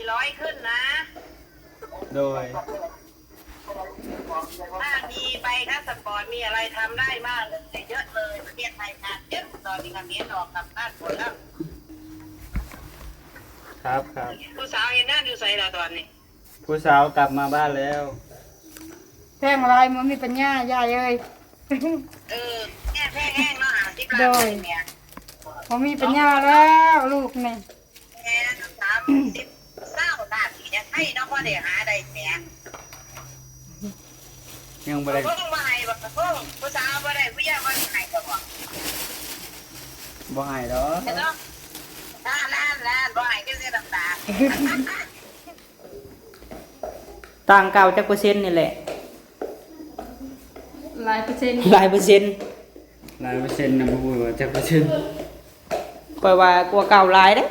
400ขึ้นนะโดยถ้ามีใบพาสปอร์ตมีอะไรทำได้มากเลยเยอะเลยประเทศไทยงานเยอะตอนนี้งานนี้ออกกลับบ้านหมดแล้วครับผู้สาวเห็นหน้าอยู่ใส่ละตอนนี้ผู้สาวกลับมาบ้านแล้วแพงอะไรมันมีปัญญายายเอ้ยแห้งเนาะโดยมันมีปัญญาแล้วลูกนี่แม่30เศร้าหน้าที่จะให้เนาะพ่อเดี๋ยวหาได้แม่ยังไม่ได้เพิ่งมาให้บอกเพิ่งผู้สาวมาได้ผู้ยากมาให้ก็บอกบ่ให้ดอกเนาะล้านบ่ให้ก็เสียน้ำตาต่างเก่าจักเปอร์เซ็นต์นี่แหละหลายเปอร์เซ็นต์หลายเปอร์เซ็นต์นะบ่ฮู้ว่าจักเปอร์เซ็นต์ค่อยว่ากลัวเก่าหลายเด้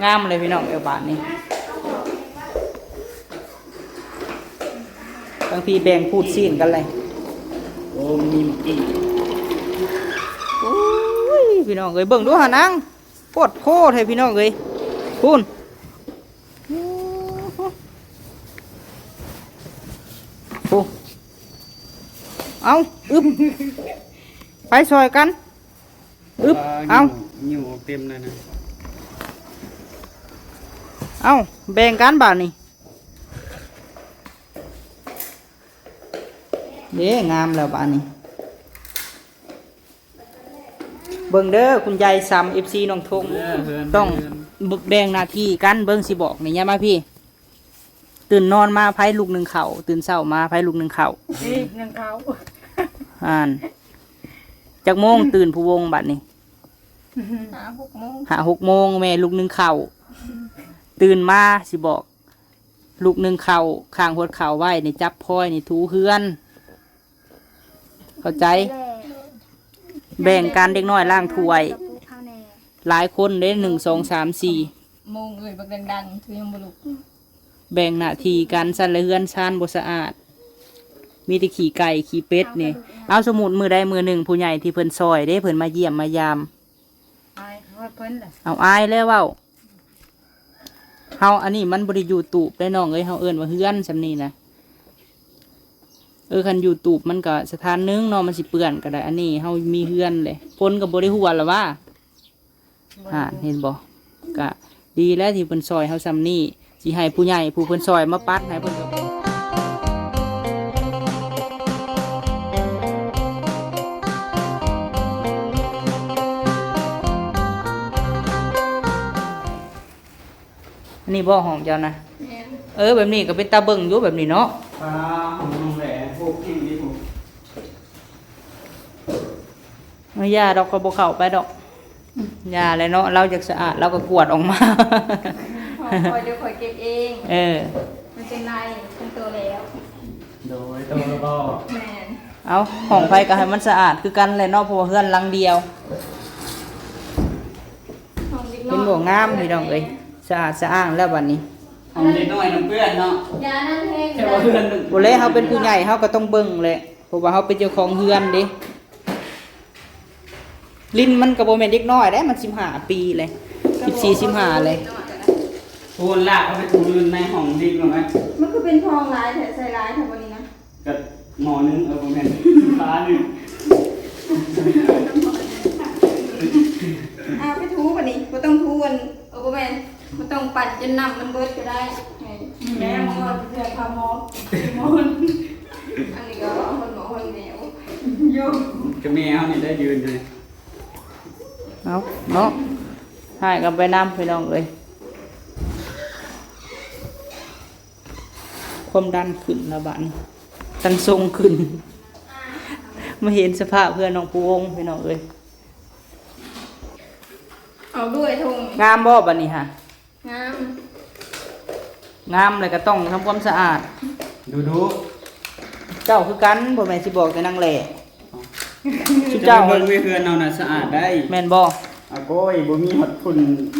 งามเลยพี่น้องเอวบานนี่บางทีแบ่งพูดซีนกันเลยโอ้มีอีกโอ้ยพี่น้องเอ้ยเบิ่งดูหานังโคตรโคตรให้พี่น้องเอ้ยคุณโอ้เอาอึบไปซอยกันอึบเอาอยู่เต็มเลยนะเอาแบ่งกันบาทนี่เด้งามแล้วบาทนี่เบิ่งเด้อคุณยายซ้ำ FC น้องทงต้องแบ่งหน้าที่กันเบิ่งสิบอกนี่ยมาพี่ตื่นนอนมาไผลูกหนึ่งเข่าตื่นเช้ามาไผลูกหนึ่งเข่าหนึ่งเขาจากโมงตื่นผู้วงบัดนี้หา6 โมงแม่ลูกหนึ่งเข่าตื่นมาสิบอกลูกหนึ่งเข่าข้างหัวเข่าไว้ในจับพ้อยในถูเฮือนเข้าใจแบ่งกันเด็กน้อยล่างถ้วยหลายคนได้1 2 3 4โมงเลยบักดังๆคือยังบ่ลุกแบ่งหน้าที่กันสั่นละเฮือนชานบ่สะอาดมีแต่ขี่ไก่ขี่เป็ดนี่เอาสมุดมือใดมือหนึ่งผู้ใหญ่ที่เพิ่นซอยได้เพิ่นมาเยี่ยมมายามเอาอายแล้วเว้าเฮาอันนี้มันบ่ได้อยู่ตูบได้น้องเอ้ยเฮาเอิ้นว่าเฮือนซำนี้นะคันอยู่ตูบมันก็สถานนึงเนาะมันสิเปื้อนก็ได้อันนี้เฮามีเฮือนเลยฝนก็บ่ได้หัวละว่าเห็นบ่ก็ดีแล้วที่เพิ่นซอยเฮาซำนี้สิให้ผู้ใหญ่ผู้เพิ่นซอยมาปัดให้เพิ่นก็นี่บ่ห้องเจ้านะแบบนี้ก็เป็นตาเบิ่งอยู่แบบนี้เนาะของน้องแหล่พวกที่นี่ผมยาดอกก็บ่เข้าไปดอกยาเลยเนาะเราอยากสะอาดเราก็กวดออกมาคอยเดี๋ยวคอยเก็บเองมันเป็นไรเป็นตัวแล้วโดยตัวแล้วก็แม่นเอาของไผก็ให้มันสะอาดคือกันเลยเนาะเพราะว่าเฮือนหลังเดียวเป็นบ่งามพี่น้องเอ้ยสะอาดสะอ้างแล้วบัดนี้เอาเด็กน้อยน้ำเพื่อนเนาะยานั่นเองแต่ว่าเพื่อนบ่เลยเฮาเป็นผู้ใหญ่เฮาก็ต้องเบิ่งแหละเพราะว่าเฮาเป็นเจ้าของเฮือนเด้ลิ้นมันก็บ่แม่นเด็กน้อยเด้มัน15 ปีเลย14 15เลยโคนลากเอาไปถูลื่นในห้องดินก่อนไหมมันก็เป็นทองลายแถใส่ลายแถววันนี้นะกับหมอนึงบ่แม่นฟ้านึงไปทูวันนี้บ่ต้องทูวันบ่แม่นบ่ต้องปั่นจนน้ำมันเบิดก็ได้แม่หมอเพื่อพาหมออันนี้ก็คนหมอคนแมวโยก็แมวนี่ได้ยืนเลยเอาเนาะให้กันไปน้ำไปน้องเลยความดันขึ้นระบาดนี่ตันทรงขึ้นมาเห็นสภาพเพื่อนน้องผู้วงไปน้องเลยเอาด้วยทงงามบ่บัดนี้ฮะงามเลยก็ต้องทำความสะอาดดูเจ้าคือกันบ่แม่นสิบอกแต่นางแหล่ชุดเจ้าเพิ่นมีเฮือนเอาน่ะสะอาดได้แม่นบ่อาโก้ยบ่มีหดฝุ่น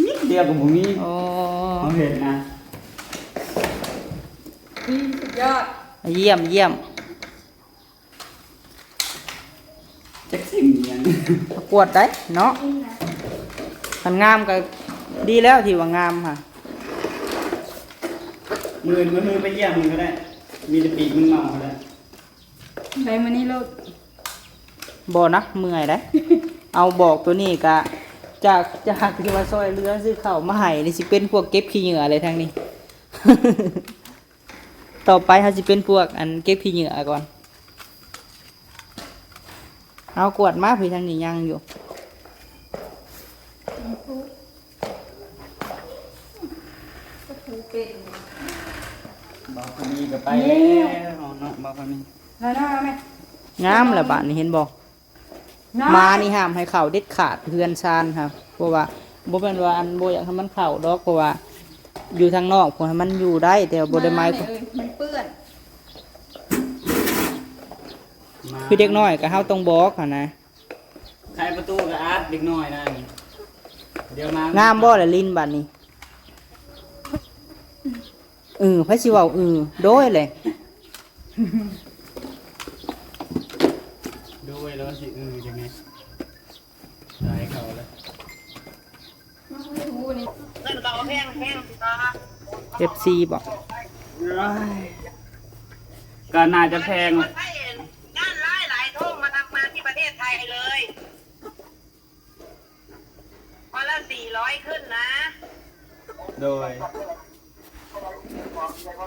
นิดเดียวก็บ่มีอ๋อเฮาเห็นนะสุดยอดเยี่ยมจักสิ่งหยังประกวดได้เนาะมันงามก็ดีแล้วที่ว่างามค่ะ มือไปเยี่ยมมึงก็ได้ มีแต่ปีกมึงเมาก็ได้ ได้มานี่โลด บ่นะเมื่อยได้ เอาบอกตัวนี้กะจากที่ว่าซอยเรือซื้อข้าวมาให้นี่สิเป็นพวกเก็บขี้เหงื่ออะไรทางนี้ ต่อไปเขาสิเป็นพวกอันเก็บขี้เหงื่อก่อน เอากวดมาพี่ทางนี้ยังอยู่ ก็ถือเป็น บอกคนนี้ก็ไปแล้วเนาะบอกคนนี้ แล้วนะแม่ งามแหละบ้านนี่เห็นบอกมานี่ห้ามให้เข่าเด็ดขาดเพื่อนชานครับเพราะว่าบ่เป็นว่าอันบ่อยากให้มันเข่าดอกเพราะว่าอยู่ทางนอกผมให้มันอยู่ได้แต่ว่าบ่ได้ไม้ มันเปื้อน คือเด็กน้อยก็เฮาต้องบอกหั่นนะ ใครประตูกับอาร์ตเด็กน้อยนะนี่เดี๋ยวมาง ามบ่ละลิ้นบัดนี้ไผสิเว้าโดยเลย ดูไว้แล้วสิยังไงได้เขาแล้ว ไม่รู้นี่ เงินก็เอาแพงสิคะ FC บอก ก็น่าจะแพง คนไทยงานหลายทุ่งมาทำงานที่ประเทศไทยเลยวันละ400ขึ้นนะ โดย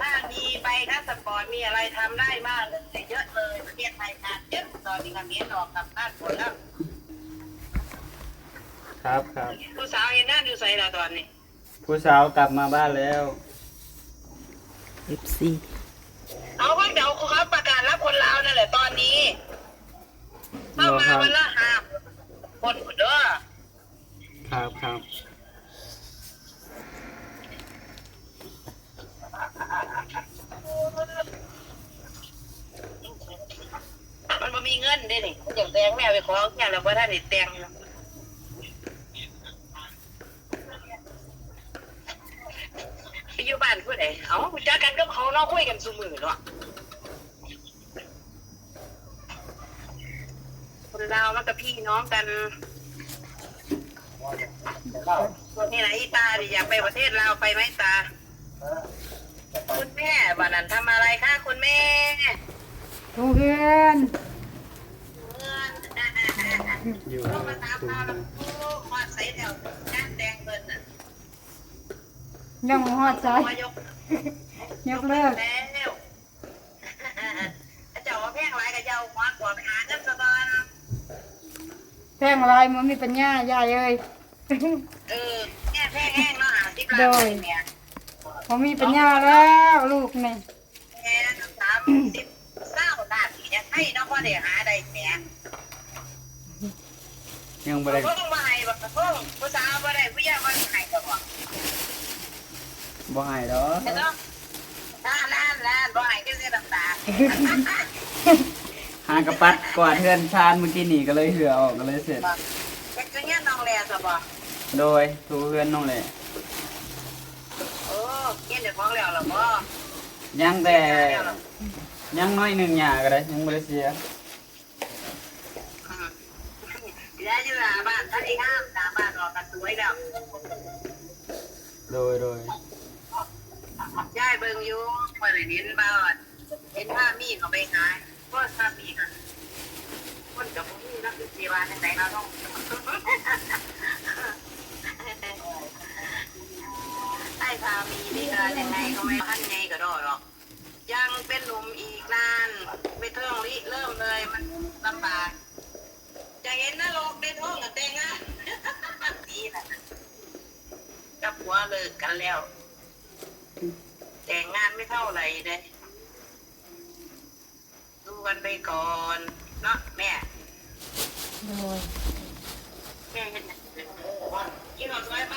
ถ้ามีใบคัสปอร์ตมีอะไรทำได้มากเลยเยอะเลยประเทศไทยงานเยอะตอนนี้งานนี้ออกกลับบ้านหมดแล้ว ครับ ผู้สาวเห็นหน้าดูใส่ละตอนนี้ ผู้สาวกลับมาบ้านแล้ว FC เอาว่าเดี๋ยวเขาประกาศรับคนลาวนั่นแหละตอนนี้เข้ามาวันละ5 คนเด้อ ครับ มันบ่มีเงินได้นี่อย่างแตงแม่ไปขอแค่แล้วว่าถ้าได้แตงไปอยู่บ้านผู้ใดเอาจักกันกับเขาเนาะคุยกันซุมื้อเนาะคนลาวมันก็พี่น้องกันนี่ไหนตาดิอยากไปประเทศลาวไปไหมตาคุณแม่วันนั้นทำอะไรคะคุณแม่ โรงเรียน อยู่ ต้องมาตามพาลูกมาใส่แถวงานแดงเงินน่ะ ยังบ่ฮอดใจ มายก ยกเลิก แล้วเจ้าว่าแพงไรกับเจ้าคว้ากว่าไปหาเงินซะก่อน แพงอะไรมันมีปัญญายายเอ้ย แง่แพงแห้งเนาะ50 ล้านเนี่ย ผมมีปัญญาแล้วลูกนี่ แค่30 ล้านที่จะให้เนาะพอได้หาได้แหม ยังบ่ได้ เพิ่งมาให้บ่เพิ่งผู้สาวบ่ได้ผู้ใหญ่บ่ให้ก็บ่ บ่ให้ดอก เนาะล้านบ่ให้ก็เสียน้ำตา หากระปัดกวาดเทือนชานเมื่อกี้นี่ก็เลยเหือออกก็เลยเสร็จ ก็เงี้ยน้องแลซะบ่ โดยทูเฮือนน้องแหละ โอ้เงี้ยเดี๋ยวของแล้วล่ะบ่ ยังแต่ยังน้อยหนึ่งหย่าก็ได้ยังบ่ได้เสีย ยายอยู่หน้าบ้านท่านที่ห้ามหน้าบ้านออกกันสวยแล้ว โดย ยายเบิ่งอยู่เมื่อไหร่เห็นบ้านเห็นผ้ามีเขาไปขายก็ผ้ามีกันคนกับผมนี่นักศึกษาในไหนเราต้องไอ้ผ้ามีนี่ก็ยังไงก็ไม่ทันไงก็ได้หรอกยังเป็นหนุ่มอีกนานไม่เทิงเริ่มเลยมันลำบากจะเห็นนรกในท้องกับเตงอ่ะดีนะกับผัวเลิกกันแล้วแต่งงานไม่เท่าไหร่เลยดูกันไปก่อนเนาะแม่ โดย แม่เห็นกินหอมน้อยไป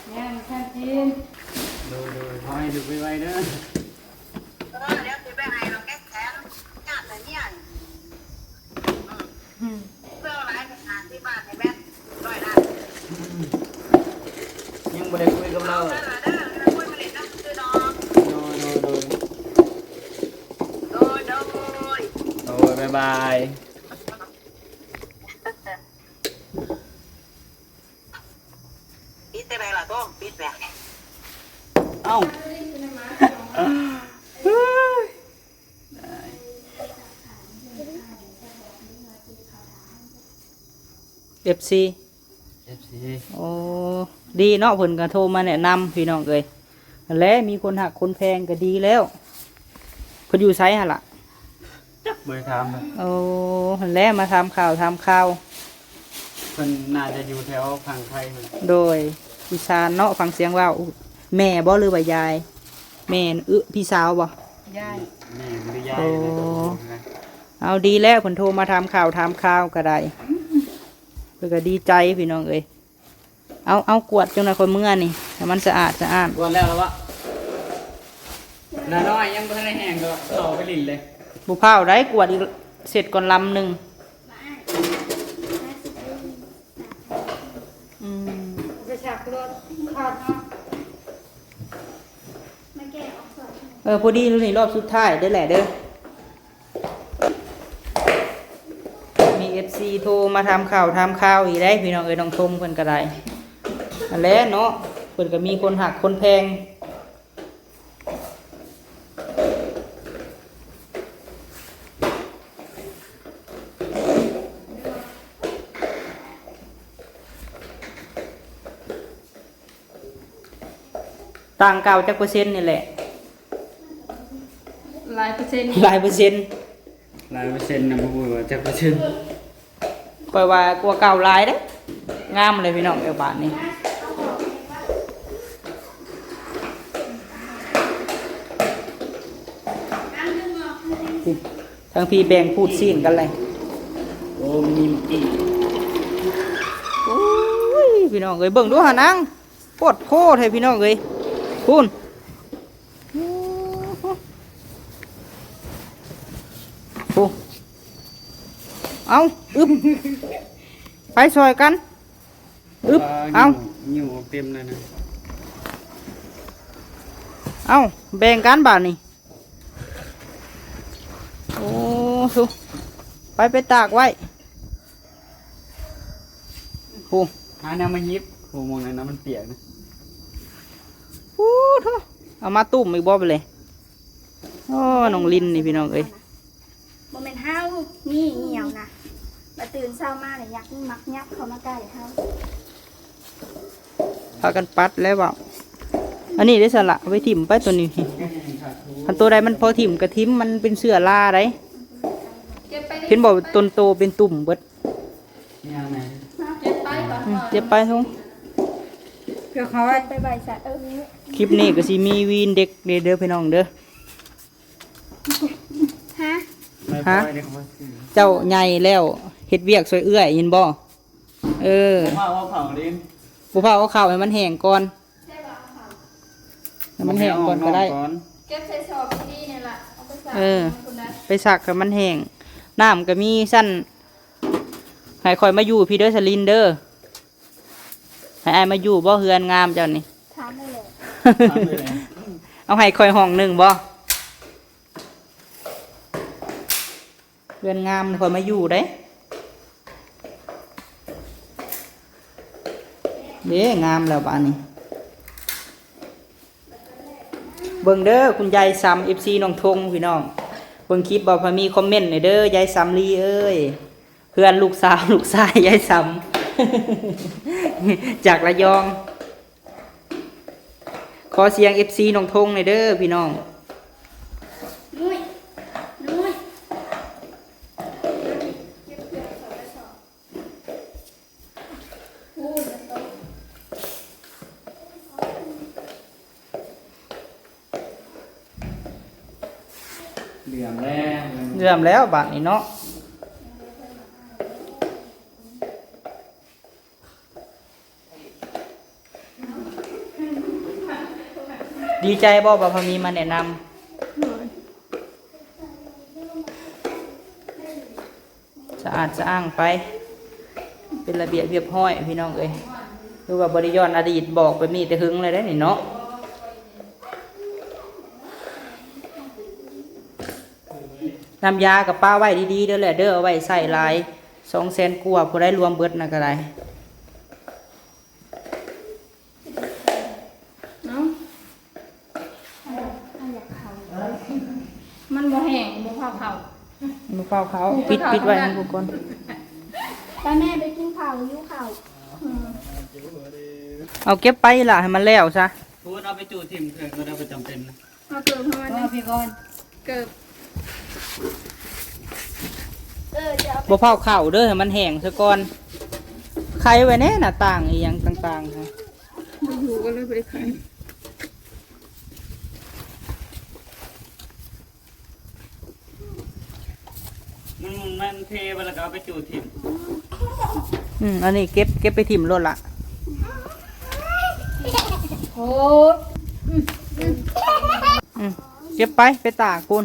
แม่แค่กิน โดยขอให้ดูไวๆเด้อ เดี๋ยวสิไปให้เราแก้แค้นญาติแต่เนี่ยเพื่ออะไรไปหาที่บ้านให้แม่ร้อยล้าน ยังบ่ได้คุยกับเรา เด้อเด้อเราคุยมาเล่นน้ำซื้อดอก โดย โดย บ๊ายบาย ปิดได้ไหมล่ะต้มปิดแบบ เอ้า FC FC โอ้ดีเนาะเพิ่นก็โทรมาแนะนำพี่น้องเอ้ยนั่นแหละมีคนหักคนแพงก็ดีแล้วเพิ่นอยู่ไสหั่นล่ะ จักบ่ได้ถามเลย โอ้นั่นแหละมาทำข่าว เพิ่นน่าจะอยู่แถวฝั่งไทยพุ่น โดยอีสานเนาะฟังเสียงเว้าแม่บ่หรือว่ายายแม่นพี่สาวบ่ ยาย แม่หรือยาย โอ้ อะไรก็บ่รู้นะ เอาดีแล้วเพิ่นโทรมาทำข่าวก็ได้เพิ่นก็ดีใจพี่น้องเอ้ยเอากวดจังได๋คนเมื่อนี่ให้มันสะอาด กวนแล้ววะน้าน้อยยังบ่ทันได้แห้งก็ต่อไปลิ้นเลย บุพาวได้กวดอีกเสร็จก่อนลำหนึ่งอืม ไปฉากรถขาดเนาะมาแก้ออกสด พอดีแล้วนี่รอบสุดท้ายได้อแหละเด้อมี FC โทรมาทำข่าวอีกได้พี่น้องเอ้ยน้องชมเพิ่นก็ได้อันแหละเนาะเพิ่นก็มีคนหักคนแพงต่างเก่าจักเปอร์เซ็นต์นี่แหละ หลายเปอร์เซ็นต์ หลายเปอร์เซ็นต์ หลายเปอร์เซ็นต์นะบ่ฮู้ว่าจักเปอร์เซ็นต์ ปล่อยว่ากลัวเก่าหลายเด้งามเลยพี่น้องเอวบานนี่ทั้งพี่แบ่งพูดซีนกันเลย โอ้มีอีก โอ้ยพี่น้องเอ้ยเบิ่งดูหานังโคตรโคตรให้พี่น้องเอ้ยคุณโอ้เอาอึบไปซอยกันอึบเอา อยู่เต็มเลยนะ เอาแบ่งกันบาทนี่โอ้สุไปตากไว้โอ้ หาแนวมายิบโหมองในน้ำมันเปียกนะ โหเถอะเอามาตุ่มอีกบ่ไปเลยโอ้น้องลินนี่พี่น้องเอ้ย โมเมนต์เฮานี่เหี่ยวนะมาตื่นเช้ามาเลยอยากนี่มักยับเขามาใกล้เฮา พากันปัดแล้วเปล่าอันนี้ได้สละเอาไปถิ่มไปตัวนี้คันตัวใดมันพอถิ่มกระทิมมันเป็นเสื้อลาได้ เก็บไป เห็นบอกต้นโตเป็นตุ่มเบิด นี่ยังไง เก็บไปก่อน เจ็บไปทุง เพื่อเขา ไปใบสะคลิปนี้ก็สิมีวีนเด็กเด้อพี่น้องเด้อ ฮะ ไม่ปล่อยเด็กมาสิ เจ้าใหญ่แล้วเฮ็ดเวียกสวยเอื้อยยินบ่เออ ว่าเผาดิน ผู้เผาเอาข้าวให้มันแห้งก่อนให้มันแห้งก่อนก็ได้ เก็บใส่ซอบที่นี่แหละเอาไปใส่ เออ คนนั้น ไปสักให้มันแห้งน้ำก็มีสั้นให้คอยมาอยู่พี่เด้อสลินเด้อให้อายมาอยู่บ่เฮือนงามเจ้านี่ ถามได้เลย ทำเลยเลย เอาให้คอยห้องหนึ่งบ่เฮือนงามคอยมาอยู่ได้เด้งามแล้วบ้านนี้เบิ่งเด้อคุณยายซ้ำ FC น้องทงพี่น้องเบิ่งคลิปบ่พอมีคอมเมนต์หน่อยเด้อยายซ้ำลีเอ้ยเพื่อนลูกสาวลูกชายยายซ้ำ จากระยอง ขอเสียง FC น้องทงหน่อยเด้อพี่น้อง นุ้ยนุ้ย เหลื่อมแล้ว เริ่มแล้วบัดนี้เนาะดีใจบ่บ่พอมีมาแนะนำสะอาดสะอ้างไป เป็นระเบียบเรียบร้อยพี่น้องเอ้ยคือว่าบริย้อนอดีตบอกไปมีแต่หึงเลยได้อนี่เนาะน้ำยากับป้าไว้ดีๆเด้อแหละเด้อเอาไว้ใส่ลาย200,000กว่าผู้ได้รวมเบิดนะก็ได้ เนาะมันบ่แห้งบ่พอเขา มือเปล่าเขาปิดไว้ให้ทุกคน ไปแม่ไปกินข้าวหิวข้าวอืม เอาเก็บไปล่ะให้มันแล้วซะ พูดเอาไปจูดทิมเพื่อนก็ได้ประจำเป็นนะ เอาเกิบมา เอาพี่ก่อน เกิบจะเอา บ่เผาข้าวเด้อให้มันแห้งซะก่อนไขไว้แน่หน้าต่างอีหยังต่างๆค่ะ อยู่ก็เลยบ่ได้ขาย มันเทไปแล้วก็เอาไปจูดทิม อันนี้เก็บไปถิ่มรถละ โอ้ เก็บไปตากคุณ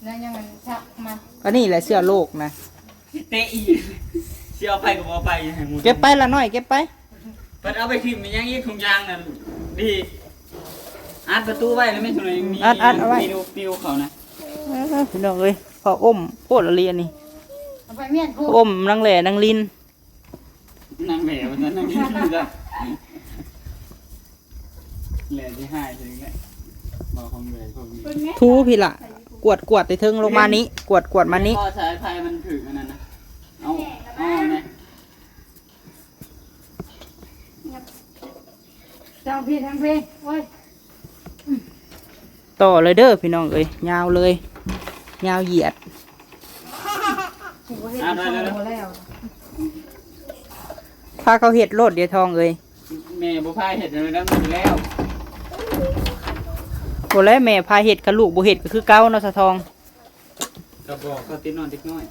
แล้วยังมันชักมัน อันนี้แหละเสื้อโลกนะ เตะอีเสียเอาไปกับเอาไปให้หมด เก็บไปละน้อยเก็บไป เปิดเอาไปทิมมันยังอีกถุงยางนั่นดีอัดประตูไว้แล้วไม่ถุงยังมี อัดเอาไว้ มีดูปิวเขานะ พี่น้องเอ้ยพออมโคตรละเรียนนี่ เอาไปเมียนกู อมนางแหล่นางลิน นางแหววนั่นนางยิ้มเลยแหล่ที่ให้ถึงแหละบอกของแหวของนี้ เป็นไง ทูพี่ละกวดไปเทิงลงมานี้กวดมานี้ พ่อสายไฟมันถึงอันนั้นนะเอาเนี่ย เจ้าพี่ทั้งเพลงโอ้ย ต่อเลยเด้อพี่น้องเอ้ยยาวเลยยาวเหยียด กูเฮ็ดโตแล้ว พาเขาเห็ดโลดเดียวทองเอ้ย แม่บุพายเห็ดอะไรนั้นหมดแล้ว บ่แล้วแม่พาเห็ดกับลูกบ่เห็ดก็คือเก่าเนาะสะทอง ก็บอกเขาติดนอนติดน้อย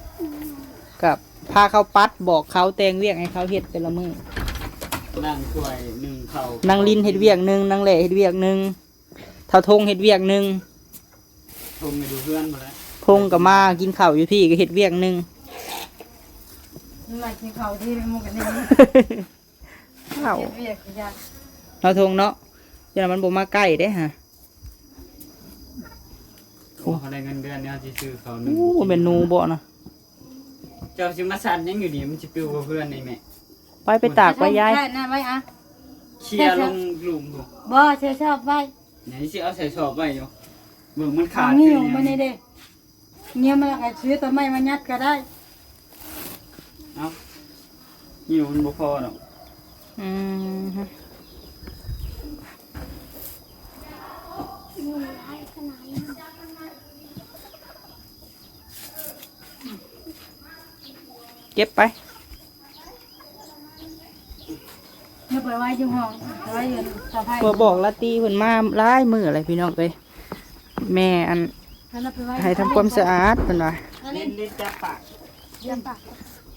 กับพาเขาปัดบอกเขาแตงเวียกให้เขาเห็ดแต่ละมือ นั่งช่วยหนึ่งเขา นางลินเห็ดเวียกหนึ่งนางแหล่เห็ดเวียกหนึ่งเท่าทงเห็ดเวียกหนึ่ง ชมไปดูเพื่อนหมดแล้ว พงกับมากินข้าวอยู่พี่ก็เห็ดเวียกหนึ่ง มันมากินข้าวที่มุกกันนี่ ข้าว เฮ็ดเวียกยาก เท่าทงเนาะอย่ามันบ่มาใกล้เด้ฮะ เขาได้เงินเดือนเนี่ยที่ซื้อเขาหนึ่ง โอ้เป็นหนูบ่นะ เจ้าชิมาสันยังอยู่ดีมันจะปิวกับเพื่อนนี่แม่ ไปตากไว้ยาย ใช่นั่นไว้อะ เชียร์ลงหลุมบ่ บ่เธอชอบไว้ ไหนสิเอาใส่ชอบไว้อยู่เบิ่งมัน เอา ขาด งี้ อ อยู่ ยู่มานี่เด้เงี้ยมันแล้วก็ซื้อต้นไม้มายัดก็ได้ เอาหิวมันบ่พอหรอก อืมฮะเก็บไป เดี๋ยวไปไว้ที่ห้องไว้อยู่สะพาย บ่บอกละตีเพิ่นมาหลายมื้ออะไรพี่น้องเอ้ยแม่อัน แล้วไปไว้ ให้ทำความสะอาดเพิ่นว่า เล่นลิ้นจับปาก เยี่ยมปะ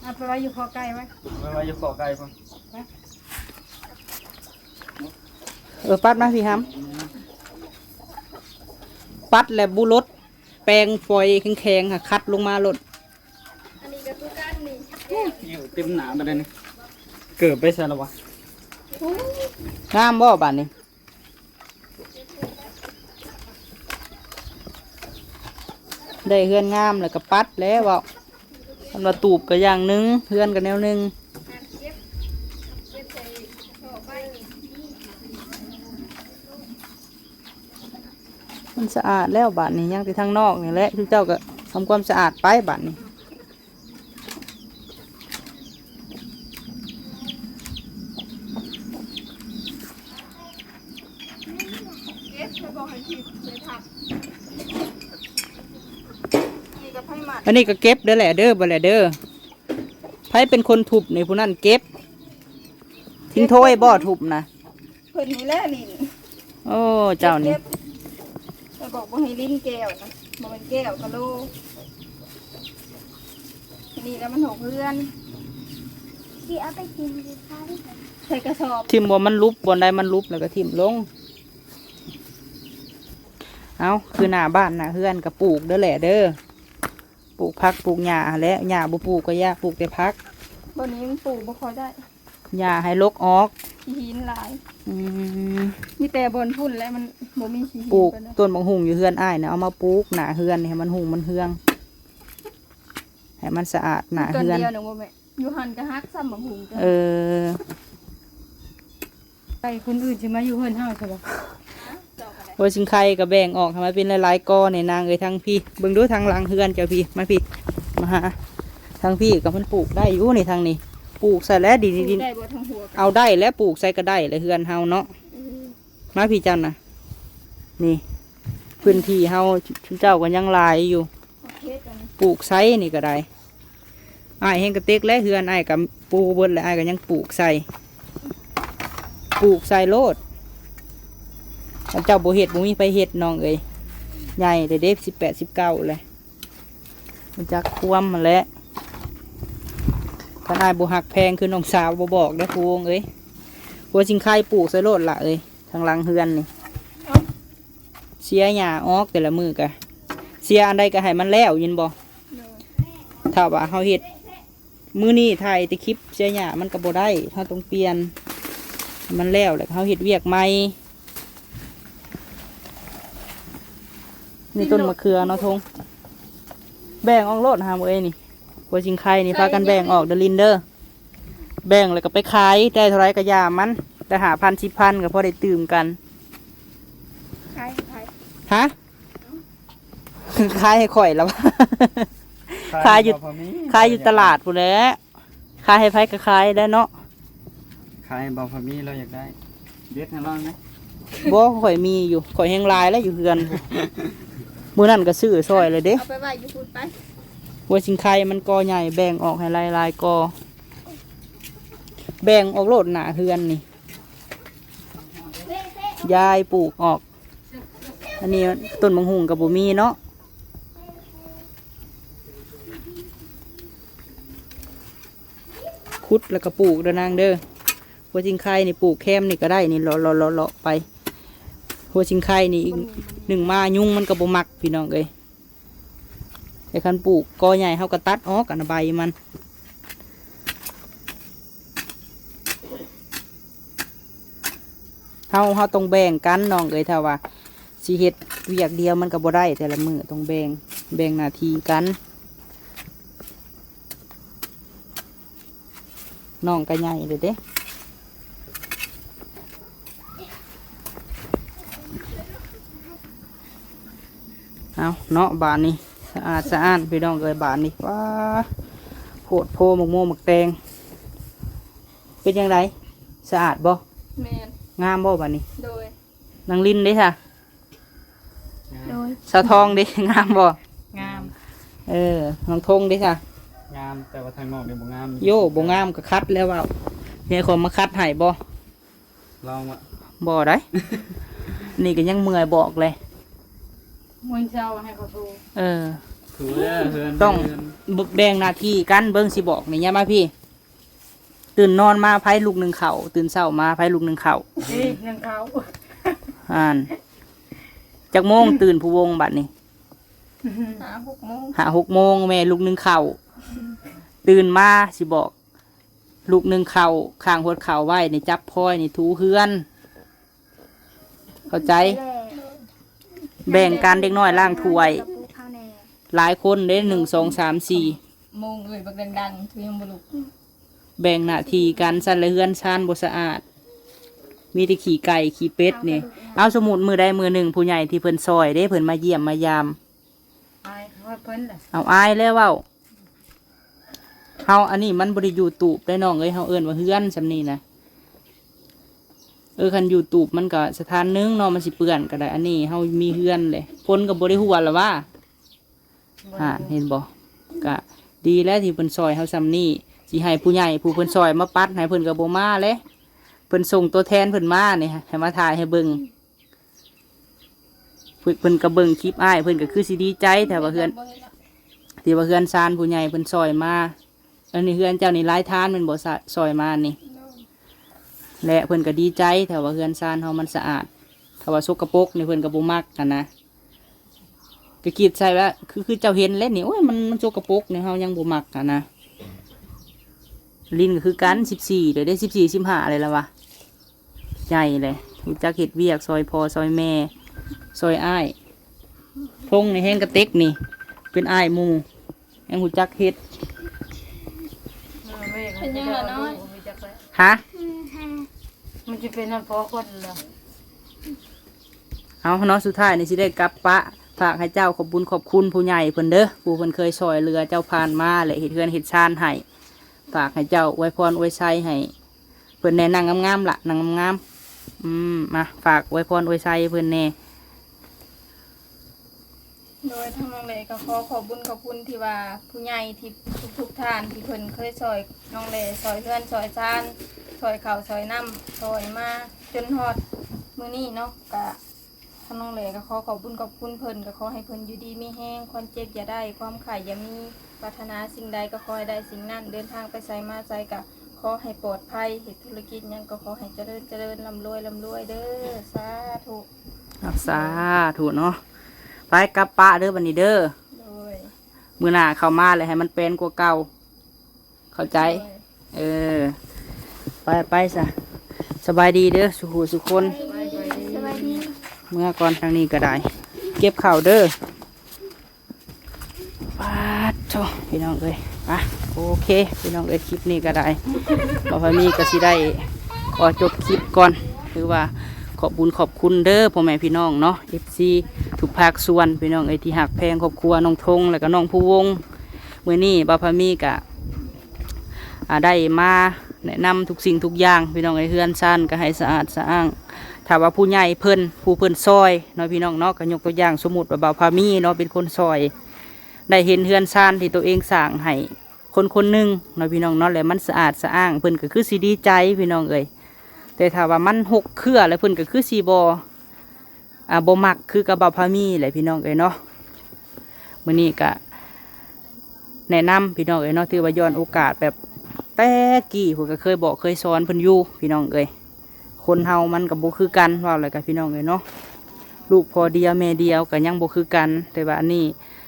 เอาไปไว้อยู่คอไก่ไว้ ไว้อยู่ขอไกลพุ่น ปัดมาพี่ฮัมปัดแล้วบุรถแปรงฝอยแข็งๆค่ะคัดลงมาลด อันนี้ก็คือการนี่ อยู่เต็มหนาไปเลยนี่เกิดไปซะแล้ววะ งามบ่บาดนี้ได้เฮือนงามแล้วก็ปัดแล้วเว้าคันว่าตูบก็อย่างหนึงเฮือนก็แนวหนึง เก็บใส่ห่อไว้ มันสะอาดแล้วบาดนี้ยังแต่ทางนอกนี่แหละทุกเจ้าก็ทำความสะอาดไปบาดนี้ เก็บไปบอกให้ทีเลยผักนี่ก็ไผ่หมัด อันนี้ก็เก็บเด้อแหละเด้อบ่แหละเด้อไผเป็นคนทุบในผู้นั้นเก็บ ทิ้งถ้วยบ่ทุบนะ เพิ่นนี่แหละลิ้น โอ้เจ้านี่ ก็บไปบอกว่าให้ลิ้นแก้วนะบ่เป็นแก้วกะโลนี่แล้วมันหกเพื่อนที่เอาไปกินดีค่ะใส่กระสอบ ทิ่มบ่มันลุบบนใดมันลุบแล้วก็ทิ่มลงเอาคือหน้าบ้านหน้าเฮือนก็ปลูกเด้อแหละเด้อปลูกผักปลูกหญ้าและหญ้าบ่ปลูกก็ยากปลูกแต่ผัก บนนี้มันปลูกบ่ค่อยได้ หญ้าให้ลกออก ขี้หินหลาย อืม มีแต่บนพุ่นแล้วมันบ่มีขี้หิน ปลูก ปานใด ต้นบางหุงอยู่เฮือนอ้ายนะเอามาปลูกหน้าเฮือนนี่ให้มันหุงมันเฮืองให้มันสะอาดหน้า ต้น เฮือน เดียวหนึงบ่แม่อยู่หันก็ฮักซ้ำบักหุงกัน เออ ไปคนอื่นสิมาอยู่เฮือนเฮาใช่บ่ โอ้ยสิงไข่ก็แบ่งออกทำไมเป็นหลายๆก้อนในนางเอ้ยทางพี่เบิ่งดูทางหลังเฮือนเจ้าพี่มาพี่มาหาท ทางพี่กับเพิ่นปลูกได้อยู่ในทางนี้ปลูกใส่แล้วดิน ได้บ่ทั้งหัว เอาได้แล้วปลูกใส่ก็ได้เลยเฮือนเฮาเนาะมาพี่จันนะนี่พื้นที่เฮาชุนเจ้าก็ยังหลายอยู่ โอเคจัง ปลูกไซนี่ก็ได้อ้ายเฮงกระเต็กและเฮือนอ้ายกับปลูกเบิดและอ้ายก็ยังปลูกใส่โลดถ้าเจ้าบ่เฮ็ดบ่มีไปเฮ็ดน้องเอ้ยใหญ่แต่เด็ก18-19เลยมันจักควมมาแล้วถ้าอ้ายบ่หักแพงคือน้องสาวบ่บอกได้อพวงเอ้ยหัวจิงไข่ปลูกใส่โลดละเอ้ยทางหลังเฮือนนี่เสียหญ้าออกแต่ละมือกะเสียอันใดก็ให้มันแล้วยินบ่ถ้าว่าเฮาเฮ็ดมื้อนี้ถ่ายแต่คลิปเสียหญ้ามันก็บ่ได้เฮาต้องเปลี่ยนให้มันแล้วแล้วเฮาเฮ็ดเวียกใหม่นี่ต้นมะเขือเนาะทงแบ่งออกโลดหามื้อเอ้ยนี่หัวจิงไข่นี่พากันแบ่งออกเดอลินเดอร์แบ่งแล้วก็ไปขายได้เท่าไรก็ยามันแต่หา1,000-10,000ก็พอได้ตื่มกัน ใคร ฮะ ขายให้ข่อยแล้ว ขายอยู่ตลาดพู้นแหล้วขายให้ไผก็ขายได้เนาะ ขายบอพามีเราอยากได้เด็ดให้เราไหม บ่ข่อยมีอยู่ข่อยแห้งลายแล้วอยู่เฮือน มื้อนั้นก็ซื้อซอยเลยเด้ เอาไปไว้อยู่พูดไป หัวชิงไข่มันกอใหญ่แบ่งออกให้ลายๆกอแบ่งออกโลดหน้าเฮือนนี่ยายปลูกออกอันนี้ต้นมังหุงกับบ่มีเนาะคุดแล้วก็ปลูกเด้อนางเด้อหัวชิงไข่นี่ปลูกแคมนี่ก็ได้นี่เลาะไปหัวชิงไข่นี่อีกหนึ่งมายุ่งมันก็บ่มักพี่น้องเอ้ยไอ้คันปลูกกอใหญ่เฮาก็ตัดออกกันใบมันเฮาต้องแบ่งกันน้องเอ้ยถ้าว่าสิเฮ็ดเวียกเดียวมันก็บ่ได้แต่ละมื้อต้องแบ่งหน้าที่กันน้องก็ใหญ่เลยเด้เอาเนาะบานนี้สะอาดพี่น้องเอ้ยบานนี้ว้าโพดโพหมกโมหมกแตงเป็นยังไงสะอาดบ่ แม่น งามบ่บานนี้ โดย นางลินเด้ค่ะ โดย สะทองเด้ งามบ่ งาม น้องทงเด้ค่ะ งามแต่ว่าทางนอกเนี่ยบ่งาม โย่บ่งามก็คัดแล้วว่าเนี่ยคนมาคัดให้บ่ ลองอ่ะ บ่ได้ นี่ก็ยังเมื่อยบอกเลย มื้อเช้าให้เขาโทร ถือเฮือน ต้องบึกแดงหน้าที่กันเบิ่งสิบอกนี่ยามาพี่ ตื่นนอนมาไผลูกหนึ่งเข่าตื่นเช้ามาไผลูกหนึ่งเข่า นึงเขา จากโมงตื่นผู้วงบัดนี้ 6 โมง 6 โมงแม่ลูกหนึ่งเข่าตื่นมาสิบอกลูกหนึ่งเข่าข้างหัวเข่าไว้ในจับพ้อยในถูเฮือน เข้าใจแบ่งการเด็กน้อยล่างถ้วย กับปูข้าวแหน่ หลายคนได้1 2 3 4 โมงเอ้ยบักดังๆคือยังบ่ลุก แบ่งหน้าที่กันสั่นละเฮือนชานบ่สะอาด มีแต่ขี่ไก่ขี่เป็ดนี่เอาสมุดมือใดมือหนึ่งผู้ใหญ่ที่เพิ่นซอยเด้เพิ่นมาเยี่ยมมายาม อายเขาเพิ่นล่ะ เอาอายแล้วเว้าเฮาอันนี้มันบ่ได้อยู่ตูบได้น้องเอ้ยเฮาเอิ้นว่าเฮือนซำนี้นะคันอยู่ตูบมันก็สถานหนึงเนาะมันสิเปื้อนก็ได้อันนี้เฮามีเฮือนเลยคนก็บ่ได้ฮู้ล่ะว่าเห็นบ่ก็ดีแล้วที่เพิ่นซอยเฮาซำนี้สิให้ผู้ใหญ่ผู้เพิ่นซอยมาปัดให้เพิ่นก็บ่มาเลยเพิ่นส่งตัวแทนเพิ่นมานี่ให้มาถ่ายให้เบิ่งเพิ่นก็เบิ่งคลิปอ้ายเพิ่นก็คือสิดีใจแต่ว่าเฮือนที่ว่าเฮือนซานผู้ใหญ่เพิ่นซอยมาอันนี้เฮือนเจ้านี่หลายทานแมันบ่ซอยมานี่และเพิ่นก็ดีใจแต่ว่าเฮือนซานเฮามันสะอาดถ้าว่าสกปรกนี่เพิ่นก็บ่มักนะก็คิดใส่ว่าคือเจ้าเห็นแล้วนี่โอ้ยมันสกปรกนี่เฮายังบ่มักนะลิ้นก็คือกัน14เดี๋ยวได้14 15เลยละวะใหญ่เลยรู้จักเฮ็ดเวียกซอยพ่อซอยแม่ซอยอ้ายพงในแห้งกระเต็กนี่เป็นอ้ายหมู่ยังรู้จักเฮ็ด เป็นยังล่ะน้อย ฮะ มันจะเป็นนั่นพอคนเหรอ เอาเนาะสุดท้ายนี่สิได้กลับปะ ฝากให้เจ้าขอบบุญขอบคุณผู้ใหญ่เพิ่นเด้อผู้เพิ่นเคยช่วยเหลือเจ้าผ่านมาและเฮ็ดเฮือนเฮ็ดชานให้ฝากให้เจ้าอวยพรอวยชัยให้เพิ่นแน่นางงามๆล่ะนางงามๆมาฝากอวยพรอวยชัยเพิ่นแน่ โดยทั้งน้องเลยก็ขอบุญขอบคุณที่ว่าผู้ใหญ่ที่ทุกท่านที่เพิ่นเคยซอยน้องเลยซอยเพื่อนซอยจานซอยข้าวซอยน้ำซอยมาจนฮอดมื้อนี้เนาะก็ทั้งน้องเลยก็ขอบุญขอบคุณเพิ่นก็ขอให้เพิ่นอยู่ดีมีแห้งความเจ็บอย่าได้ความไข่อย่ามีปรารถนาสิ่งใดก็ขอให้ได้สิ่งนั้นเดินทางไปไสมาไสก็ขอให้ปลอดภัยเฮ็ดธุรกิจหยังก็ขอให้เจริญร่ำรวยเด้อสาธุ รักษาถูกเนาะไปกับปะเด้อบันนี้เด้อ โดย มือหน้าเข้ามาเลยให้มันเป็นกว่าเก่าเข้าใจ เออ ไปซะสบายดีเด้อสุขสุขคน สบายดี เมื่อก่อนทางนี้ก็ได้ เก็บข่าวเด้อปาดโถพี่น้องเอ้ยอ่ะโอเคพี่น้องเอ้ยคลิปนี้ก็ได้บอกว่ามีก็สิได้ขอจบคลิปก่อนคือว่าขอบบุญขอบคุณเด้อพ่อแม่พี่น้องเนาะ FC ทุกภาคส่วนพี่น้องเอ้ยที่หักแพงครอบครัวน้องทงแล้วก็น้องผู้วงเมื่อนี้บ่าวพามีก็ได้มาแนะนำทุกสิ่งทุกอย่างพี่น้องเอ้ยเฮือนซ่านก็ให้สะอาดสะอ้างถ้าว่าผู้ใหญ่เพิ่นผู้เพิ่นซอยเนาะพี่น้องเนาะก็ยกตัวอย่างสมมุติว่าบ่าวพามีเนาะเป็นคนซอยได้เห็นเฮือนซ่านที่ตัวเองสร้างให้คนหนึงเนาะพี่น้องเนาะแล้วมันสะอาดสะอ้างเพิ่นก็คือสิดีใจพี่น้องเอ้ยแต่ถ้าว่ามันหกเครือแล้วเพิ่นก็คือสิบ่มักคือกับบ่าวพามีแหละพี่น้องเอ้ยเนาะมื้อนี้ก็แนะนำพี่น้องเอ้ยเนาะถือว่าย้อนโอกาสแบบแต่กี้ผมก็เคยบอกเคยสอนเพิ่นอยู่พี่น้องเอ้ยคนเฮามันก็บ่คือกันว่าอะไรกับพี่น้องเอ้ยเนาะลูกพอเดียวแม่เดียวก็ยังบ่คือกันแต่ว่าอันนี้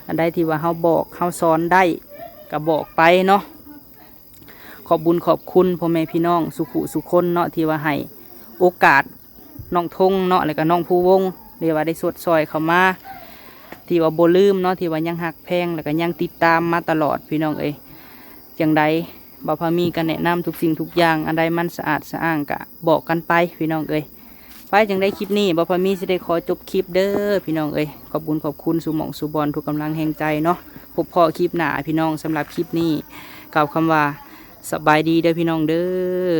อันใดที่ว่าเฮาบอกเฮาสอนได้ก็บอกไปเนาะขอบบุญขอบคุณพ่อแม่พี่น้องสุขุสุคนเนาะที่ว่าให้โอกาสน้องทงเนาะแล้วก็น้องผู้วงเรียกว่าได้สดซอยเข้ามาที่ว่าบ่ลืมเนาะที่ว่ายังหักแพงแล้วก็ยังติดตามมาตลอดพี่น้องเอ้ยจังใดบ่าวพามีก็แนะนำทุกสิ่งทุกอย่างอันใดมันสะอาดสะอ้างก็บอกกันไปพี่น้องเอ้ยไปจังได้คลิปนี้บ่าวพามีสิได้ขอจบคลิปเด้อพี่น้องเอ้ยขอบคุณขอบคุณสู่หม่องสู่บอลทุกกำลังแห่งใจเนาะพบพอคลิปหน้าพี่น้องสำหรับคลิปนี้กล่าวคำว่าสบายดีเด้อพี่น้องเด้อ